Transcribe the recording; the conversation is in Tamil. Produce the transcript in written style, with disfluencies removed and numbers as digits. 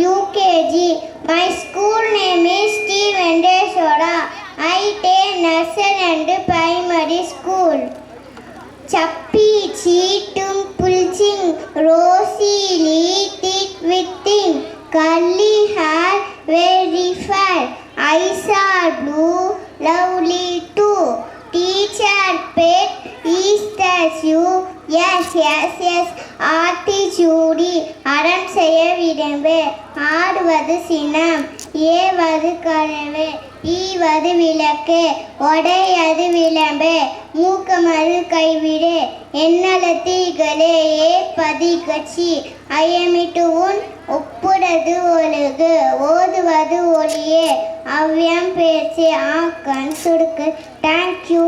UKG. My school name is T. Vendeswara. I attend nursery and primary school. Chappi, cheatum, pulching, rosy, thick with thing, curly hair, very fair, eyes are blue, lovely too. Teacher pet is that you? Yes. Attitude, அறம் செய்ய விரும்பு, ஆடுவது சினம், ஏவது கனவு, ஈவது விளக்கு, உடையது விளம்பு, மூக்கமது கைவிடு, எண்ணலத்தீகளே ஏற்பதி கட்சி, ஐயமிட்டு உன் ஒப்புறது ஒழுகு, ஓதுவது ஒளியே, அவ்வியம் பேச்சு ஆக்கன் சுடுக்கு. தேங்க்யூ.